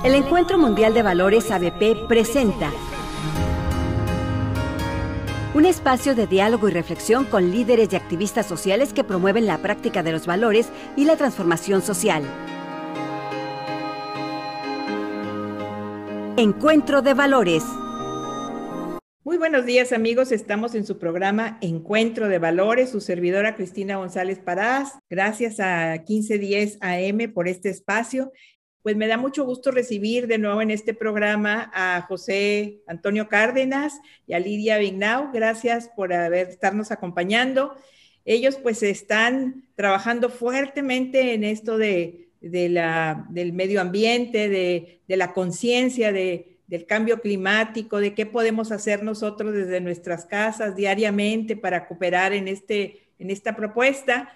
El Encuentro Mundial de Valores ABP presenta un espacio de diálogo y reflexión con líderes y activistas sociales que promueven la práctica de los valores y la transformación social. Encuentro de Valores. Muy buenos días, amigos. Estamos en su programa Encuentro de Valores. Su servidora Cristina González Parás. Gracias a 1510 AM por este espacio. Pues me da mucho gusto recibir de nuevo en este programa a José Antonio Cárdenas y a Lidia Vignau. Gracias por estarnos acompañando. Ellos pues están trabajando fuertemente en esto del medio ambiente, de la conciencia, del cambio climático, de qué podemos hacer nosotros desde nuestras casas diariamente para cooperar en esta propuesta.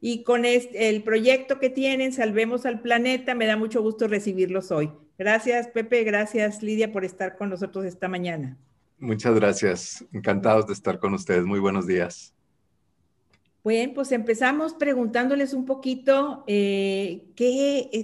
Y con el proyecto que tienen, Salvemos al Planeta, me da mucho gusto recibirlos hoy. Gracias, Pepe, gracias, Lidia, por estar con nosotros esta mañana. Muchas gracias, encantados de estar con ustedes. Muy buenos días. Bueno, pues empezamos preguntándoles un poquito qué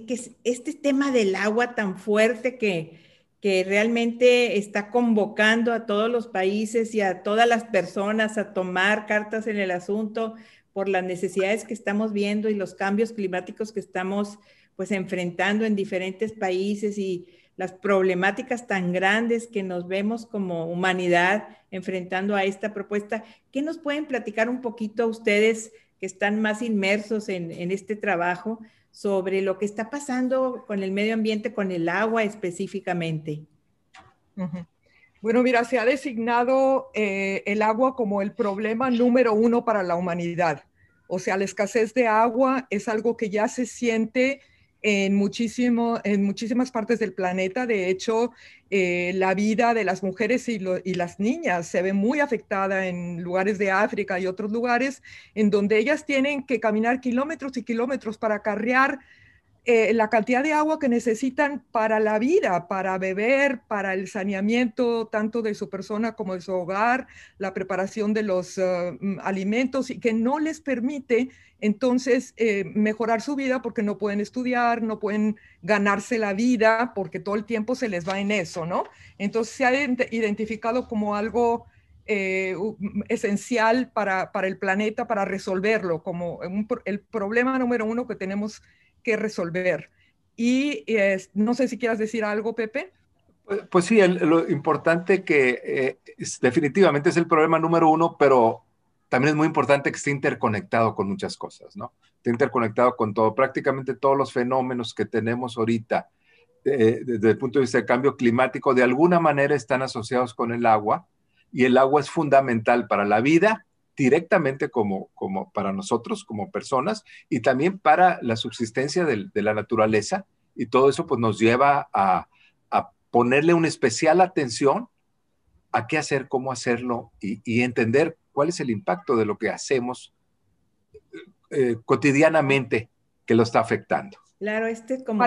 es este tema del agua tan fuerte que realmente está convocando a todos los países y a todas las personas a tomar cartas en el asunto por las necesidades que estamos viendo y los cambios climáticos que estamos pues enfrentando en diferentes países y las problemáticas tan grandes que nos vemos como humanidad enfrentando a esta propuesta. ¿Qué nos pueden platicar un poquito a ustedes que están más inmersos en este trabajo sobre lo que está pasando con el medio ambiente, con el agua específicamente? Bueno, mira, se ha designado el agua como el problema número 1 para la humanidad. O sea, la escasez de agua es algo que ya se siente en muchísimas partes del planeta. De hecho, la vida de las mujeres y las niñas se ve muy afectada en lugares de África y otros lugares en donde ellas tienen que caminar kilómetros y kilómetros para acarrear la cantidad de agua que necesitan para la vida, para beber, para el saneamiento tanto de su persona como de su hogar, la preparación de los alimentos, y que no les permite entonces mejorar su vida porque no pueden estudiar, no pueden ganarse la vida porque todo el tiempo se les va en eso, ¿no? Entonces se ha identificado como algo esencial para el planeta, para resolverlo, como el problema número 1 que tenemos que resolver. Y no sé si quieras decir algo, Pepe. Pues sí, lo importante que definitivamente es el problema número 1, pero también es muy importante que esté interconectado con muchas cosas, ¿no? Esté interconectado con todo, prácticamente todos los fenómenos que tenemos ahorita, desde el punto de vista del cambio climático, de alguna manera están asociados con el agua, y el agua es fundamental para la vida, directamente como para nosotros, como personas, y también para la subsistencia de la naturaleza, y todo eso pues nos lleva a ponerle una especial atención a qué hacer, cómo hacerlo, y entender cuál es el impacto de lo que hacemos cotidianamente que lo está afectando. Claro, como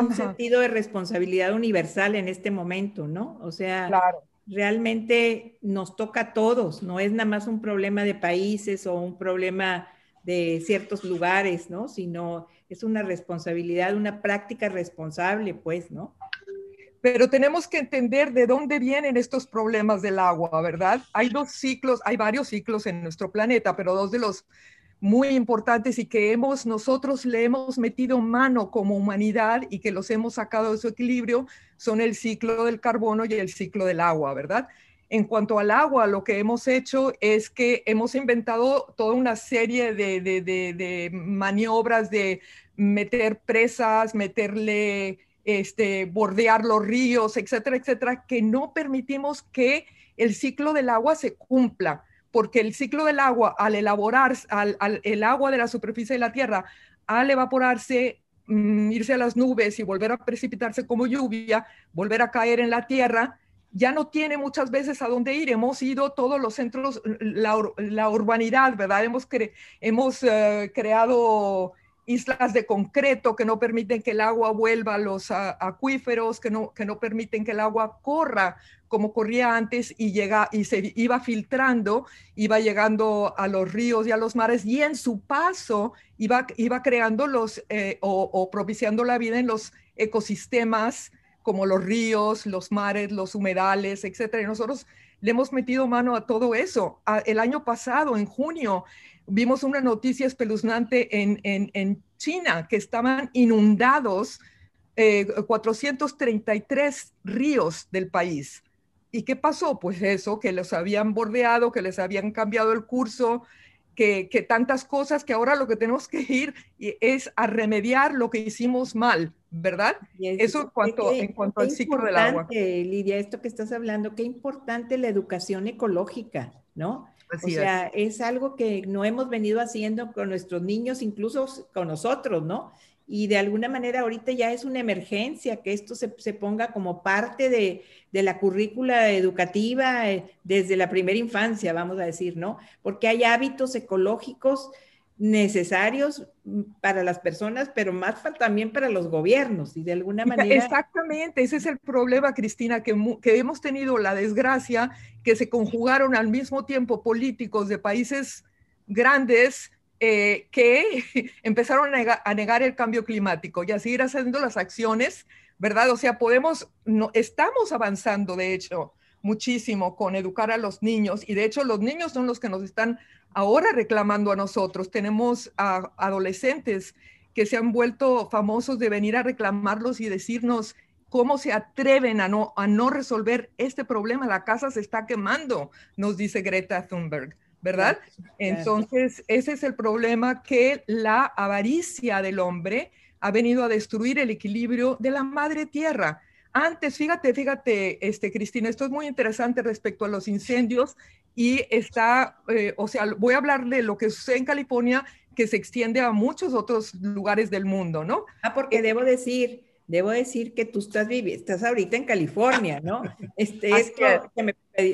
un sentido de responsabilidad universal en este momento, ¿no? O sea, claro, realmente nos toca a todos, no es nada más un problema de países o un problema de ciertos lugares, ¿no? Sino es una responsabilidad, una práctica responsable, pues, ¿no? Pero tenemos que entender de dónde vienen estos problemas del agua, ¿verdad? Hay varios ciclos en nuestro planeta, pero dos de los muy importantes y que nosotros le hemos metido mano como humanidad y que los hemos sacado de su equilibrio son el ciclo del carbono y el ciclo del agua, ¿verdad? En cuanto al agua, lo que hemos hecho es que hemos inventado toda una serie de maniobras de meter presas, bordear los ríos, etcétera, etcétera, que no permitimos que el ciclo del agua se cumpla, porque el ciclo del agua, al elaborar el agua de la superficie de la tierra, al evaporarse, irse a las nubes y volver a precipitarse como lluvia, volver a caer en la tierra, ya no tiene muchas veces a dónde ir. Hemos ido todos los centros, la urbanidad, ¿verdad? Hemos creado islas de concreto que no permiten que el agua vuelva a los acuíferos, que no permiten que el agua corra como corría antes y se iba filtrando, iba llegando a los ríos y a los mares, y en su paso iba creando o propiciando la vida en los ecosistemas como los ríos, los mares, los humedales, etcétera. Y nosotros le hemos metido mano a todo eso. El año pasado, en junio, vimos una noticia espeluznante en China, que estaban inundados 433 ríos del país. ¿Y qué pasó? Pues eso, que los habían bordeado, que les habían cambiado el curso, que tantas cosas, que ahora lo que tenemos que ir es a remediar lo que hicimos mal, ¿verdad? Eso en cuanto al ciclo del agua. Lidia, esto que estás hablando, qué importante la educación ecológica, ¿no? Así o sea, es algo que no hemos venido haciendo con nuestros niños, incluso con nosotros, ¿no? Y de alguna manera ahorita ya es una emergencia que esto se ponga como parte de la currícula educativa desde la primera infancia, vamos a decir, ¿no? Porque hay hábitos ecológicos necesarios para las personas, pero más también para los gobiernos, y de alguna manera... Exactamente, ese es el problema, Cristina, que hemos tenido la desgracia que se conjugaron al mismo tiempo políticos de países grandes que empezaron a negar el cambio climático y a seguir haciendo las acciones, ¿verdad? O sea, estamos avanzando, de hecho, muchísimo con educar a los niños, y de hecho los niños son los que nos están ahora reclamando a nosotros. Tenemos a adolescentes que se han vuelto famosos de venir a reclamarlos y decirnos cómo se atreven a no resolver este problema. La casa se está quemando, nos dice Greta Thunberg, ¿verdad? Claro. Entonces, ese es el problema, que la avaricia del hombre ha venido a destruir el equilibrio de la madre tierra. Antes, fíjate, Cristina, esto es muy interesante respecto a los incendios, y voy a hablar de lo que sucede en California, que se extiende a muchos otros lugares del mundo, ¿no? Porque debo decir que tú estás ahorita en California, ¿no? Esto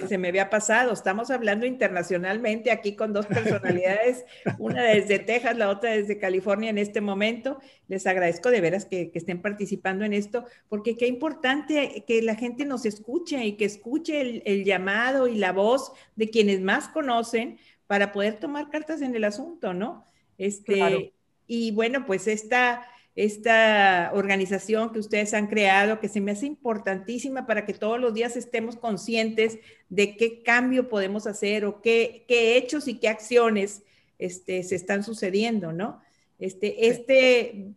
se me había pasado. Estamos hablando internacionalmente aquí con dos personalidades, una desde Texas, la otra desde California en este momento. Les agradezco de veras que estén participando en esto, porque qué importante que la gente nos escuche y que escuche el llamado y la voz de quienes más conocen para poder tomar cartas en el asunto, ¿no? Claro. Y bueno, pues esta organización que ustedes han creado, que se me hace importantísima para que todos los días estemos conscientes de qué cambio podemos hacer o qué hechos y qué acciones se están sucediendo, ¿no?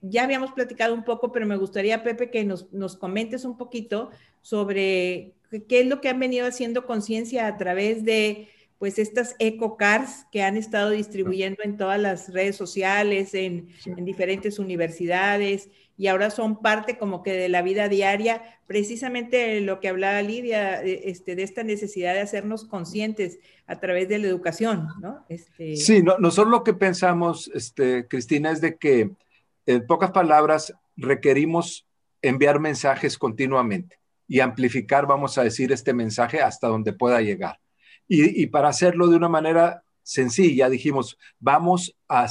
Ya habíamos platicado un poco, pero me gustaría, Pepe, que nos comentes un poquito sobre qué es lo que han venido haciendo conciencia a través de pues estas eco-cars que han estado distribuyendo en todas las redes sociales, en diferentes universidades, y ahora son parte como que de la vida diaria, precisamente lo que hablaba Lidia, de esta necesidad de hacernos conscientes a través de la educación, ¿no? Sí, nosotros lo que pensamos, Cristina, es de que, en pocas palabras, requerimos enviar mensajes continuamente y amplificar, vamos a decir, este mensaje hasta donde pueda llegar. Y para hacerlo de una manera sencilla, dijimos, vamos a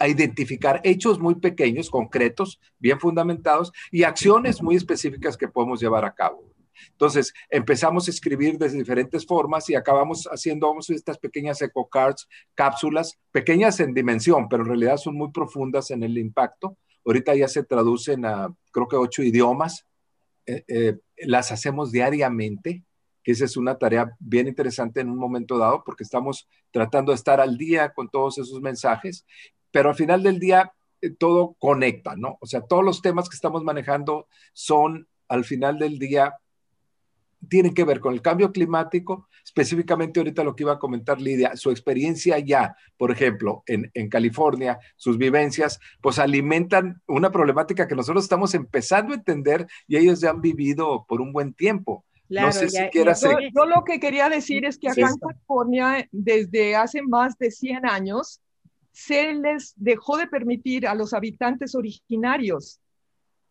identificar hechos muy pequeños, concretos, bien fundamentados, y acciones muy específicas que podemos llevar a cabo. Entonces, empezamos a escribir de diferentes formas y acabamos haciendo estas pequeñas eco-cards, cápsulas, pequeñas en dimensión, pero en realidad son muy profundas en el impacto. Ahorita ya se traducen a, creo que 8 idiomas. Las hacemos diariamente, que esa es una tarea bien interesante en un momento dado, porque estamos tratando de estar al día con todos esos mensajes, pero al final del día todo conecta, ¿no? O sea, todos los temas que estamos manejando son, al final del día, tienen que ver con el cambio climático, específicamente ahorita lo que iba a comentar Lidia, su experiencia ya, por ejemplo, en California, sus vivencias, pues alimentan una problemática que nosotros estamos empezando a entender y ellos ya han vivido por un buen tiempo. Claro, no sé si quieras... Yo lo que quería decir es que acá en California, desde hace más de 100 años, se les dejó de permitir a los habitantes originarios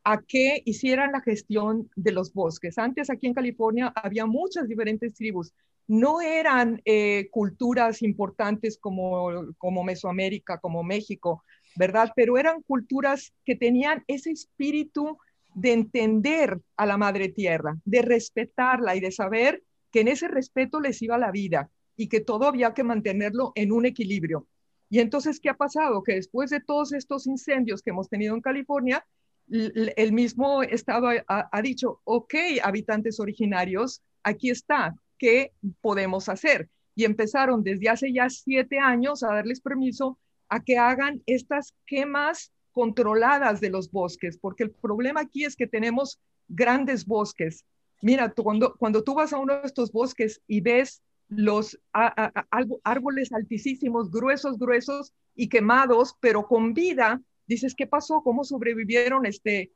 a que hicieran la gestión de los bosques. Antes aquí en California había muchas diferentes tribus. No eran culturas importantes como Mesoamérica, como México, ¿verdad? Pero eran culturas que tenían ese espíritu de entender a la madre tierra, de respetarla y de saber que en ese respeto les iba la vida y que todo había que mantenerlo en un equilibrio. Y entonces, ¿qué ha pasado? Que después de todos estos incendios que hemos tenido en California, el mismo estado ha dicho, ok, habitantes originarios, aquí está, ¿qué podemos hacer? Y empezaron desde hace ya 7 años a darles permiso a que hagan estas quemas controladas de los bosques, porque el problema aquí es que tenemos grandes bosques. Mira, cuando tú vas a uno de estos bosques y ves los árboles altísimos, gruesos y quemados, pero con vida, dices, ¿qué pasó? ¿Cómo sobrevivieron este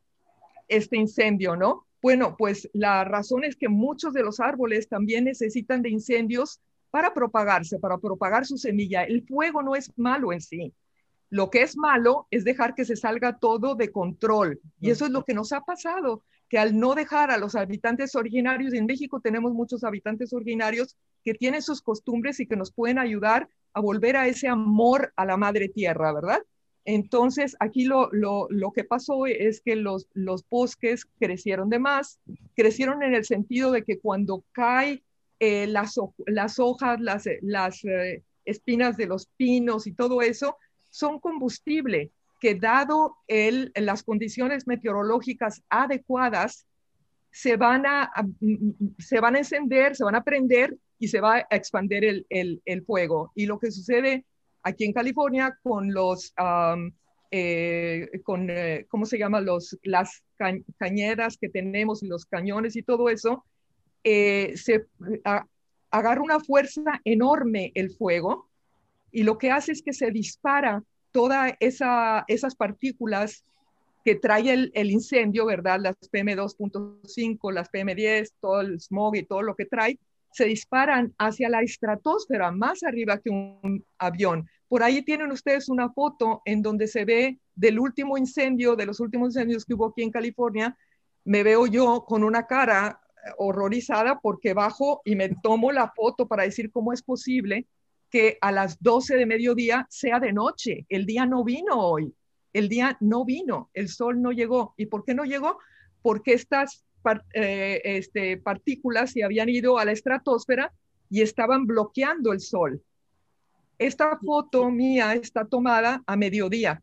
incendio, no? Bueno, pues la razón es que muchos de los árboles también necesitan de incendios para propagarse, para propagar su semilla. El fuego no es malo en sí. Lo que es malo es dejar que se salga todo de control. Y eso es lo que nos ha pasado, que al no dejar a los habitantes originarios, en México tenemos muchos habitantes originarios que tienen sus costumbres y que nos pueden ayudar a volver a ese amor a la madre tierra, ¿verdad? Entonces, aquí lo que pasó es que los bosques crecieron de más, crecieron en el sentido de que cuando caen las hojas, las espinas de los pinos y todo eso, son combustible que dado las condiciones meteorológicas adecuadas, se van a encender, se van a prender y se va a expandir el fuego. Y lo que sucede aquí en California con ¿cómo se llama? Las cañeras que tenemos y los cañones y todo eso, agarra una fuerza enorme el fuego y lo que hace es que se dispara todas esas partículas que trae el incendio, ¿verdad? Las PM2.5, las PM10, todo el smog y todo lo que trae, se disparan hacia la estratosfera, más arriba que un avión. Por ahí tienen ustedes una foto en donde se ve de los últimos incendios que hubo aquí en California. Me veo yo con una cara horrorizada porque bajo y me tomo la foto para decir cómo es posible que a las 12 de mediodía sea de noche. El día no vino hoy. El día no vino, el sol no llegó. ¿Y por qué no llegó? Porque estas partículas se habían ido a la estratosfera y estaban bloqueando el sol. Esta foto mía está tomada a mediodía.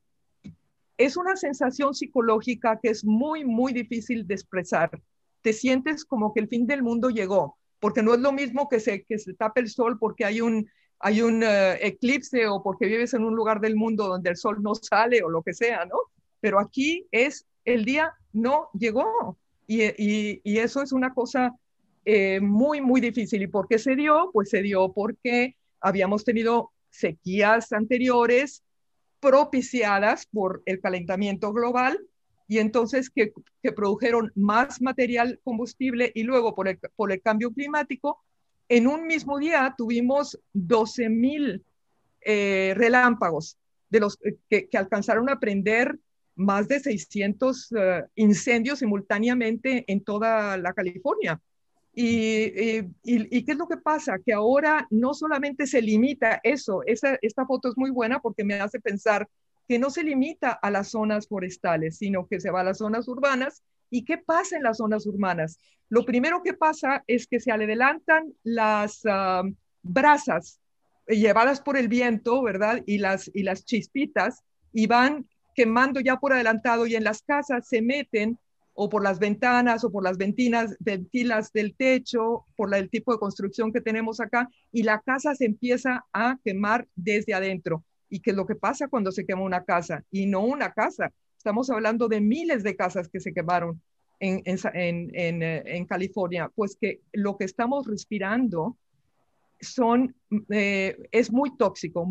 Es una sensación psicológica que es muy, muy difícil de expresar. Te sientes como que el fin del mundo llegó, porque no es lo mismo que se tape el sol porque hay un eclipse o porque vives en un lugar del mundo donde el sol no sale o lo que sea, ¿no? Pero aquí el día no llegó y eso es una cosa muy, muy difícil. ¿Y por qué se dio? Pues se dio porque habíamos tenido sequías anteriores propiciadas por el calentamiento global y entonces que produjeron más material combustible y luego por el cambio climático. En un mismo día tuvimos 12,000 relámpagos, de los que alcanzaron a prender más de 600 incendios simultáneamente en toda la California. ¿Y qué es lo que pasa? Que ahora no solamente se limita eso, esta foto es muy buena porque me hace pensar que no se limita a las zonas forestales, sino que se va a las zonas urbanas. ¿Y qué pasa en las zonas urbanas? Lo primero que pasa es que se adelantan las brasas llevadas por el viento, ¿verdad? Y las chispitas, y van quemando ya por adelantado, y en las casas se meten o por las ventanas o por las ventilas del techo, por el tipo de construcción que tenemos acá, y la casa se empieza a quemar desde adentro. ¿Y qué es lo que pasa cuando se quema una casa? Y no una casa, estamos hablando de miles de casas que se quemaron en California. Pues que lo que estamos respirando es muy tóxico,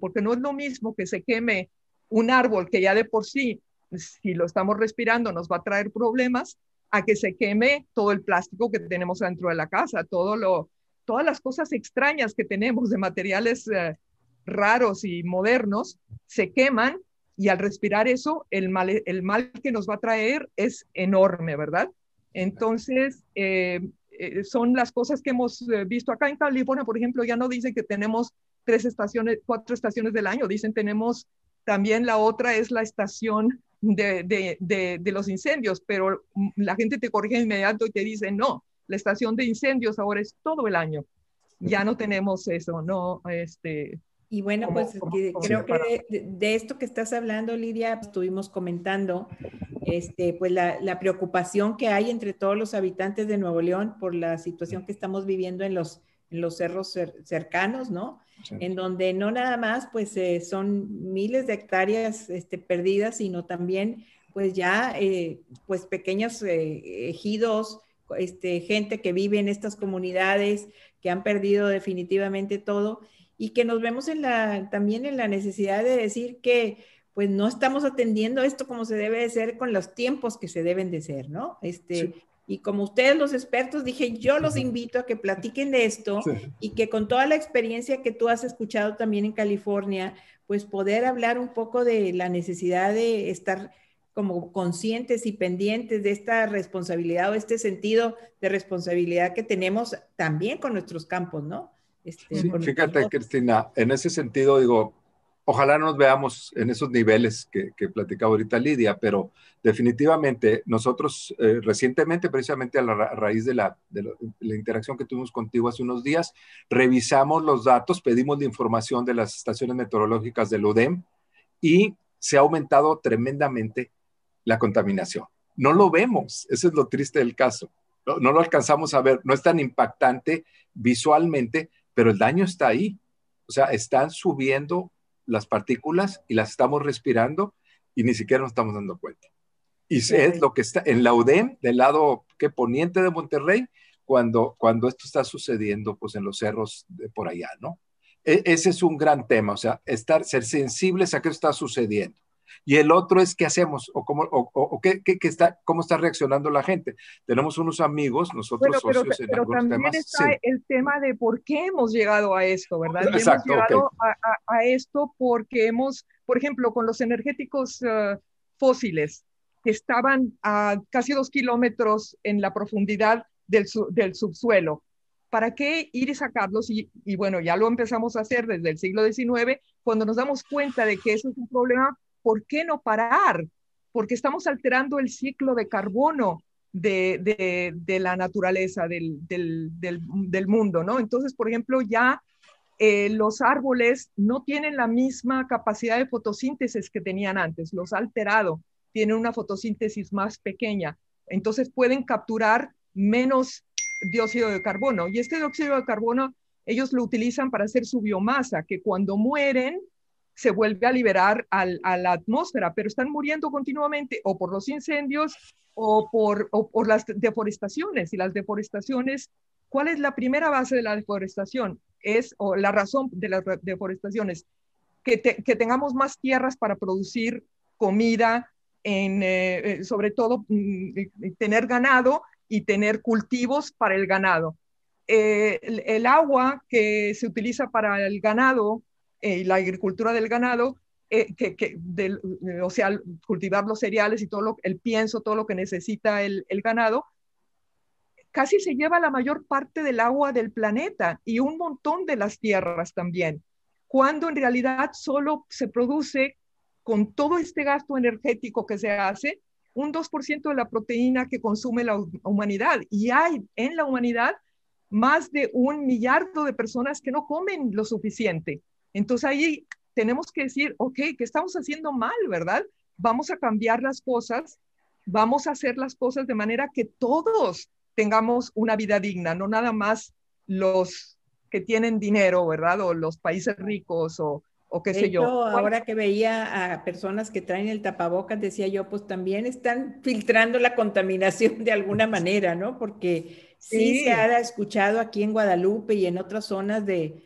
porque no es lo mismo que se queme un árbol que ya de por sí, si lo estamos respirando, nos va a traer problemas, a que se queme todo el plástico que tenemos dentro de la casa, todas las cosas extrañas que tenemos de materiales raros y modernos, se queman, y al respirar eso, el mal que nos va a traer es enorme, ¿verdad? Entonces, son las cosas que hemos visto acá en California. Por ejemplo, ya no dicen que tenemos 4 estaciones del año, dicen tenemos También la otra es la estación de los incendios, pero la gente te corrige de inmediato y te dice, no, la estación de incendios ahora es todo el año. Ya no tenemos eso, ¿no? Y bueno, pues creo que de esto que estás hablando, Lidia, estuvimos comentando, pues la preocupación que hay entre todos los habitantes de Nuevo León por la situación que estamos viviendo en los cerros cercanos, ¿no? Sí. En donde no nada más, pues son miles de hectáreas perdidas, sino también, pues ya, pues pequeños ejidos, gente que vive en estas comunidades, que han perdido definitivamente todo, y que nos vemos también en la necesidad de decir que pues no estamos atendiendo esto como se debe de ser con los tiempos que se deben de ser, ¿no? Sí. Y como ustedes los expertos, dije, yo los invito a que platiquen de esto, sí, y que con toda la experiencia que tú has escuchado también en California, pues poder hablar un poco de la necesidad de estar como conscientes y pendientes de esta responsabilidad o este sentido de responsabilidad que tenemos también con nuestros campos, ¿no? Sí, fíjate, Cristina, en ese sentido, digo, ojalá nos veamos en esos niveles que platicaba ahorita Lidia, pero definitivamente nosotros recientemente, precisamente a raíz de la interacción que tuvimos contigo hace unos días, revisamos los datos, pedimos la información de las estaciones meteorológicas del UDEM y se ha aumentado tremendamente la contaminación. No lo vemos, eso es lo triste del caso. No lo alcanzamos a ver, no es tan impactante visualmente, pero el daño está ahí. O sea, están subiendo las partículas y las estamos respirando y ni siquiera nos estamos dando cuenta. Y sí, es lo que está en la UDEM, del lado poniente de Monterrey, cuando esto está sucediendo pues en los cerros de por allá, ¿no? Ese es un gran tema, o sea, ser sensibles a qué está sucediendo. Y el otro es qué hacemos o cómo está reaccionando la gente. Tenemos unos amigos, nosotros socios en algunos temas. Pero también está el tema de por qué hemos llegado a esto, ¿verdad? Y exacto, hemos llegado a esto porque por ejemplo, con los energéticos fósiles que estaban a casi 2 kilómetros en la profundidad del subsuelo. ¿Para qué ir y sacarlos? Y bueno, ya lo empezamos a hacer desde el siglo XIX, cuando nos damos cuenta de que eso es un problema. ¿Por qué no parar? Porque estamos alterando el ciclo de carbono de la naturaleza, del mundo, ¿no? Entonces, por ejemplo, ya los árboles no tienen la misma capacidad de fotosíntesis que tenían antes, los ha alterado, tienen una fotosíntesis más pequeña, entonces pueden capturar menos dióxido de carbono. Y este dióxido de carbono ellos lo utilizan para hacer su biomasa, que cuando mueren se vuelve a liberar a la atmósfera, pero están muriendo continuamente o por los incendios o por las deforestaciones. Y las deforestaciones, ¿cuál es la primera base de la deforestación? O la razón de las deforestaciones, que tengamos más tierras para producir comida, sobre todo tener ganado y tener cultivos para el ganado. El agua que se utiliza para el ganado, la agricultura del ganado, o sea, cultivar los cereales y el pienso, todo lo que necesita el ganado, casi se lleva la mayor parte del agua del planeta y un montón de las tierras también, cuando en realidad solo se produce, con todo este gasto energético que se hace, un 2% de la proteína que consume la humanidad. Y hay en la humanidad más de 1 millardo de personas que no comen lo suficiente. Entonces ahí tenemos que decir, ok, ¿qué estamos haciendo mal, verdad? Vamos a cambiar las cosas, vamos a hacer las cosas de manera que todos tengamos una vida digna, no nada más los que tienen dinero, ¿verdad? O los países ricos o qué sé yo. Ahora que veía a personas que traen el tapabocas, decía yo, pues también están filtrando la contaminación de alguna manera, ¿no? Porque sí se ha escuchado aquí en Guadalupe y en otras zonas de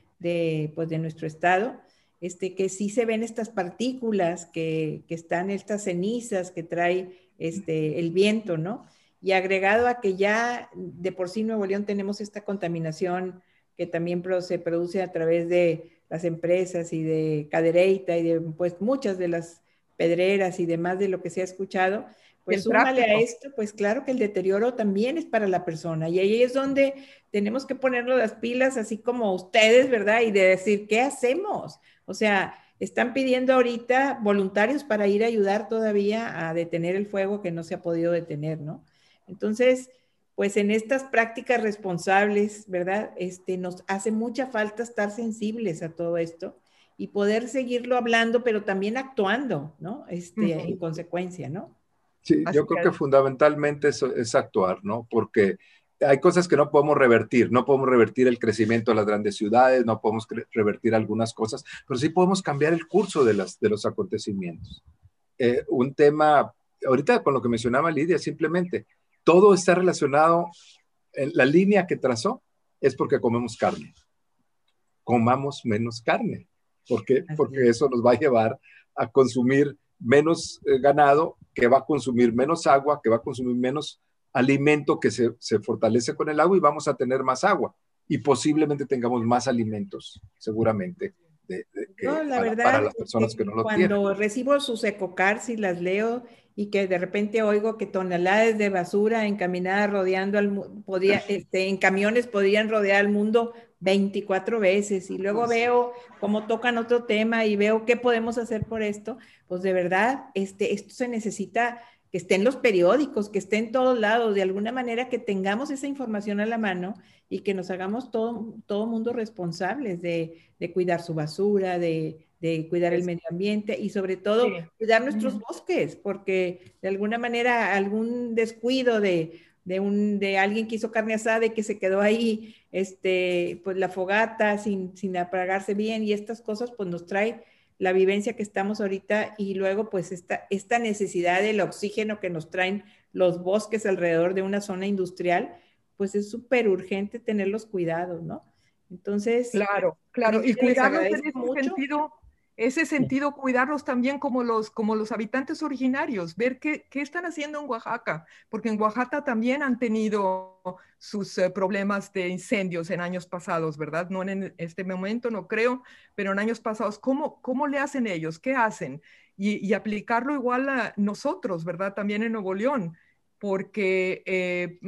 nuestro estado, que sí se ven estas partículas que están, estas cenizas que trae el viento, ¿no? Y agregado a que ya de por sí Nuevo León tenemos esta contaminación que también se produce a través de las empresas y de Cadereyta y de pues muchas de las pedreras y demás de lo que se ha escuchado, pues súmale a esto, pues claro que el deterioro también es para la persona y ahí es donde tenemos que ponernos las pilas así como ustedes, ¿verdad? Y de decir, ¿qué hacemos? O sea, están pidiendo ahorita voluntarios para ir a ayudar todavía a detener el fuego que no se ha podido detener, ¿no? Entonces, pues en estas prácticas responsables, ¿verdad? Nos hace mucha falta estar sensibles a todo esto y poder seguirlo hablando, pero también actuando, ¿no? En consecuencia, ¿no? Sí, yo creo que fundamentalmente eso es actuar, ¿no? Porque hay cosas que no podemos revertir. No podemos revertir el crecimiento de las grandes ciudades, no podemos revertir algunas cosas, pero sí podemos cambiar el curso de los acontecimientos. Un tema, ahorita con lo que mencionaba Lidia, simplemente, todo está relacionado, en la línea que trazó es porque comemos carne. Comamos menos carne, porque eso nos va a llevar a consumir menos ganado, que va a consumir menos agua, que va a consumir menos alimento que se fortalece con el agua y vamos a tener más agua y posiblemente tengamos más alimentos, seguramente, no, la verdad, para las personas que no lo tienen. Cuando recibo sus ecocards y las leo y que de repente oigo que toneladas de basura encaminada rodeando en camiones podrían rodear al mundo 24 veces y luego veo cómo tocan otro tema y veo qué podemos hacer por esto, pues de verdad, esto se necesita que esté en los periódicos, que esté en todos lados, de alguna manera que tengamos esa información a la mano y que nos hagamos todo mundo responsables de cuidar su basura, de cuidar el medio ambiente y sobre todo cuidar nuestros bosques, porque de alguna manera algún descuido de alguien que hizo carne asada y que se quedó ahí, pues la fogata sin apagarse bien y estas cosas pues nos trae la vivencia que estamos ahorita y luego pues esta necesidad del oxígeno que nos traen los bosques alrededor de una zona industrial, pues es súper urgente tenerlos cuidados, ¿no? Entonces... Claro, y cuidarlos en ese sentido, cuidarlos también como los habitantes originarios, ver qué están haciendo en Oaxaca, porque en Oaxaca también han tenido sus problemas de incendios en años pasados, ¿verdad? No en este momento, no creo, pero en años pasados, ¿cómo le hacen ellos? ¿Qué hacen? Y aplicarlo igual a nosotros, ¿verdad? También en Nuevo León, porque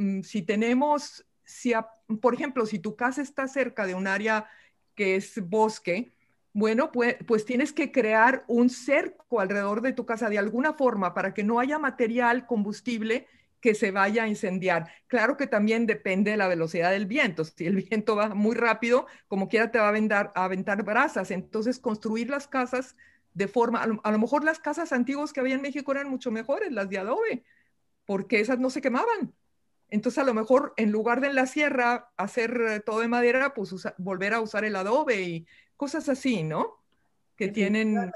por ejemplo, si tu casa está cerca de un área que es bosque, bueno, pues tienes que crear un cerco alrededor de tu casa de alguna forma para que no haya material combustible que se vaya a incendiar. Claro que también depende de la velocidad del viento. Si el viento va muy rápido, como quiera te va a aventar brasas. Entonces, construir las casas de forma, a lo mejor las casas antiguas que había en México eran mucho mejores, las de adobe, porque esas no se quemaban. Entonces, a lo mejor, en lugar de en la sierra hacer todo de madera, pues volver a usar el adobe y cosas así, ¿no? Que tienen...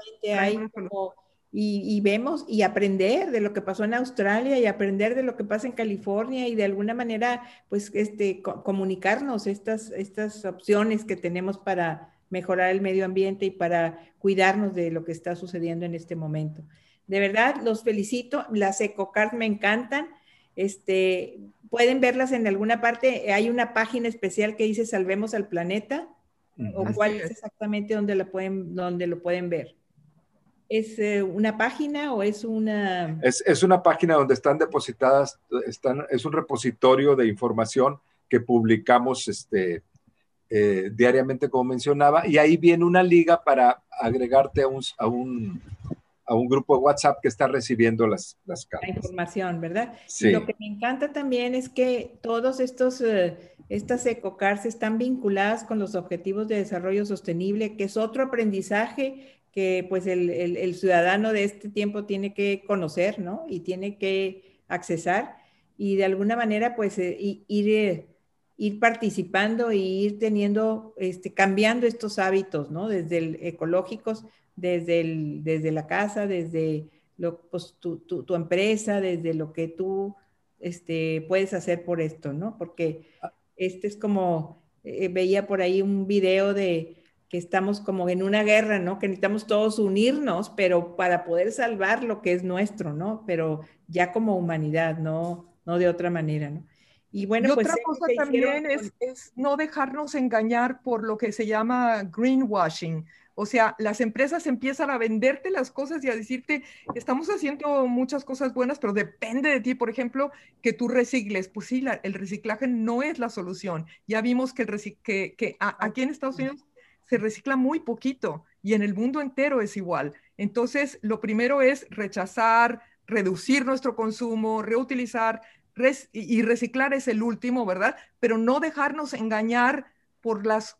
Y vemos y aprender de lo que pasó en Australia y aprender de lo que pasa en California y de alguna manera, pues, comunicarnos estas opciones que tenemos para mejorar el medio ambiente y para cuidarnos de lo que está sucediendo en este momento. De verdad, los felicito. Las EcoCards me encantan. Pueden verlas en alguna parte. Hay una página especial que dice Salvemos al Planeta. ¿O cuál es exactamente donde lo pueden ver? ¿Es una página o es una...? Es una página donde están depositadas, es un repositorio de información que publicamos diariamente, como mencionaba, y ahí viene una liga para agregarte a un grupo de WhatsApp que está recibiendo las cartas. La información, ¿verdad? Sí. Y lo que me encanta también es que todos estas EcoCards están vinculadas con los Objetivos de Desarrollo Sostenible, que es otro aprendizaje que pues el ciudadano de este tiempo tiene que conocer, ¿no? Y tiene que accesar y de alguna manera pues ir participando y ir teniendo, cambiando estos hábitos, ¿no? Desde ecológicos, desde la casa, desde pues, tu empresa, desde lo que tú puedes hacer por esto, ¿no? Porque es como, veía por ahí un video de que estamos como en una guerra, ¿no? Que necesitamos todos unirnos, pero para poder salvar lo que es nuestro, ¿no? Pero ya como humanidad, no de otra manera, ¿no? Y bueno, pues otra cosa también es no dejarnos engañar por lo que se llama greenwashing. O sea, las empresas empiezan a venderte las cosas y a decirte, estamos haciendo muchas cosas buenas, pero depende de ti, por ejemplo, que tú recicles. Pues sí, el reciclaje no es la solución. Ya vimos que aquí en Estados Unidos se recicla muy poquito y en el mundo entero es igual. Entonces, lo primero es rechazar, reducir nuestro consumo, reutilizar y reciclar es el último, ¿verdad? Pero no dejarnos engañar por las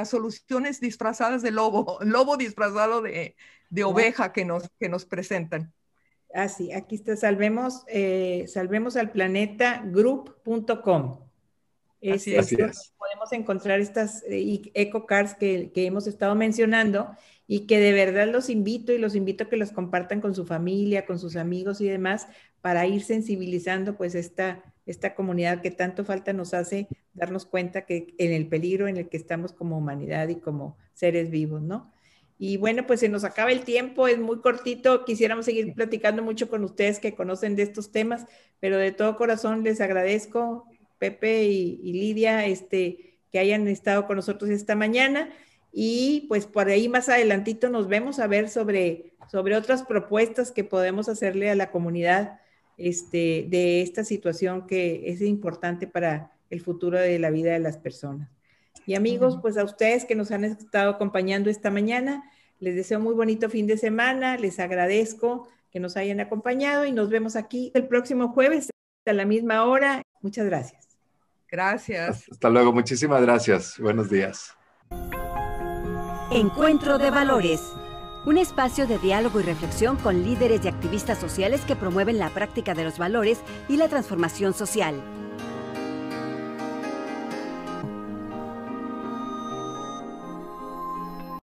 soluciones disfrazadas de lobo disfrazado de oveja que nos presentan. Así, aquí está, salvemos al planeta group.com. Así es. Podemos encontrar estas eco-cars que hemos estado mencionando y que de verdad los invito a que los compartan con su familia, con sus amigos y demás para ir sensibilizando pues esta comunidad que tanto falta nos hace darnos cuenta que en el peligro en el que estamos como humanidad y como seres vivos, ¿no? Y bueno, pues se nos acaba el tiempo, es muy cortito, quisiéramos seguir platicando mucho con ustedes que conocen de estos temas, pero de todo corazón les agradezco, Pepe y Lidia, que hayan estado con nosotros esta mañana, y pues por ahí más adelantito nos vemos a ver sobre otras propuestas que podemos hacerle a la comunidad de esta situación que es importante para el futuro de la vida de las personas. Y amigos, pues a ustedes que nos han estado acompañando esta mañana, les deseo muy bonito fin de semana, les agradezco que nos hayan acompañado y nos vemos aquí el próximo jueves a la misma hora. Muchas gracias. Gracias. Hasta luego, muchísimas gracias. Buenos días. Encuentro de Valores, un espacio de diálogo y reflexión con líderes y activistas sociales que promueven la práctica de los valores y la transformación social.